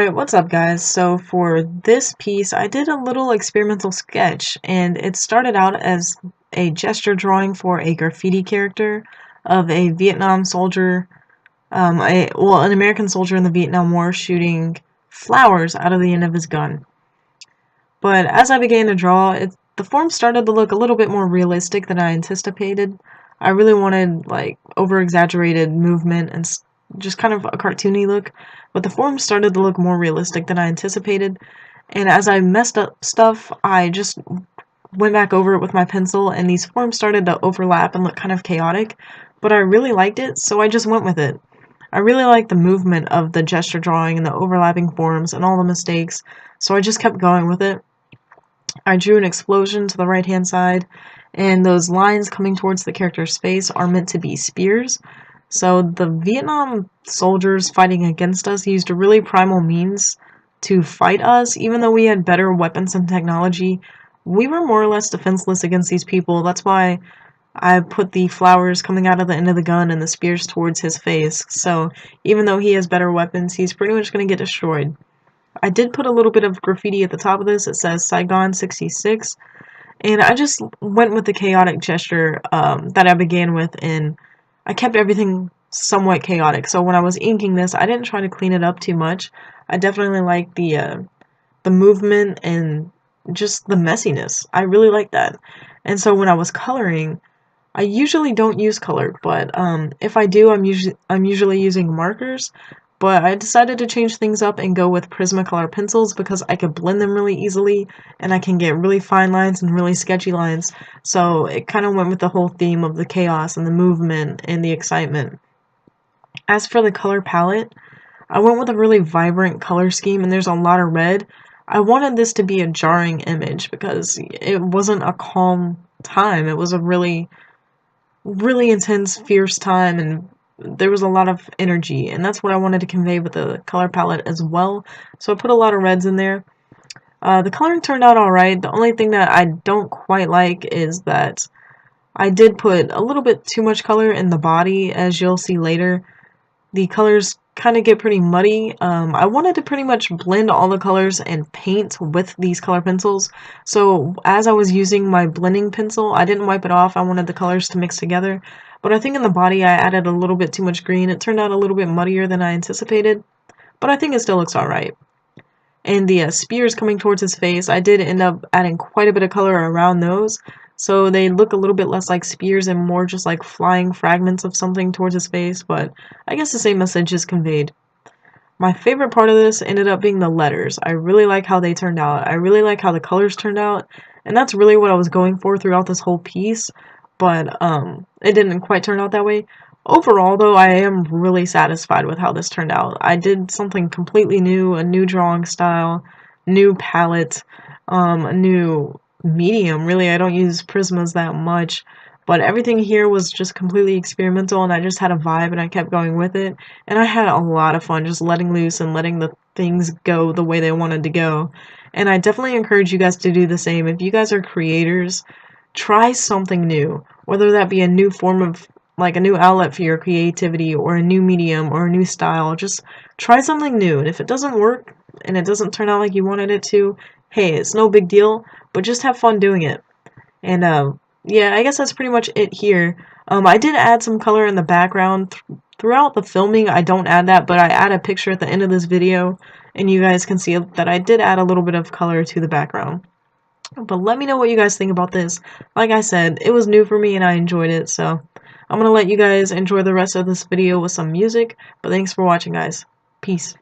Alright, what's up guys? So for this piece, I did a little experimental sketch, and it started out as a gesture drawing for a graffiti character of a Vietnam soldier, an American soldier in the Vietnam War shooting flowers out of the end of his gun. But as I began to draw, the form started to look a little bit more realistic than I anticipated. I really wanted like over-exaggerated movement and just kind of a cartoony look, but the form started to look more realistic than I anticipated. And as I messed up stuff, I just went back over it with my pencil, and these forms started to overlap and look kind of chaotic, but I really liked it, so I just went with it. I really liked the movement of the gesture drawing and the overlapping forms and all the mistakes, so I just kept going with it. I drew an explosion to the right-hand side, and those lines coming towards the character's face are meant to be spears. So the Vietnam soldiers fighting against us used really primal means to fight us. Even though we had better weapons and technology, we were more or less defenseless against these people. That's why I put the flowers coming out of the end of the gun and the spears towards his face. So even though he has better weapons, he's pretty much going to get destroyed. I did put a little bit of graffiti at the top of this. It says Saigon 66, and I just went with the chaotic gesture that I began with, and I kept everything somewhat chaotic. So when I was inking this, I didn't try to clean it up too much. I definitely like the movement and just the messiness. I really like that. And so when I was coloring, I usually don't use color, but if I do, I'm usually using markers. But I decided to change things up and go with Prisma color pencils because I could blend them really easily, and I can get really fine lines and really sketchy lines. So it kind of went with the whole theme of the chaos and the movement and the excitement. As for the color palette, I went with a really vibrant color scheme, and there's a lot of red. I wanted this to be a jarring image because it wasn't a calm time. It was a really intense, fierce time, and there was a lot of energy, and that's what I wanted to convey with the color palette as well. So I put a lot of reds in there. The coloring turned out alright. The only thing that I don't quite like is that I did put a little bit too much color in the body. As you'll see later, the colors kind of get pretty muddy. I wanted to pretty much blend all the colors and paint with these color pencils. So as I was using my blending pencil, I didn't wipe it off. I wanted the colors to mix together. But I think in the body I added a little bit too much green. It turned out a little bit muddier than I anticipated, but I think it still looks alright. And the spears coming towards his face, I did end up adding quite a bit of color around those, so they look a little bit less like spears and more just like flying fragments of something towards his face, but I guess the same message is conveyed. My favorite part of this ended up being the letters. I really like how they turned out. I really like how the colors turned out, and that's really what I was going for throughout this whole piece, but it didn't quite turn out that way. Overall, though, I am really satisfied with how this turned out. I did something completely new, a new drawing style, new palette, a new medium. Really, I don't use Prismas that much, but everything here was just completely experimental, and I just had a vibe, and I kept going with it, and I had a lot of fun just letting loose and letting the things go the way they wanted to go. And I definitely encourage you guys to do the same. If you guys are creators, try something new, whether that be a new form of like a new outlet for your creativity or a new medium or a new style. Just try something new, and if it doesn't work and it doesn't turn out like you wanted it to, hey, it's no big deal, but just have fun doing it. And yeah, I guess that's pretty much it here. I did add some color in the background throughout the filming. I don't add that, but I add a picture at the end of this video, and you guys can see that I did add a little bit of color to the background. But let me know what you guys think about this. Like I said, it was new for me and I enjoyed it, so I'm gonna let you guys enjoy the rest of this video with some music. But thanks for watching, guys. Peace.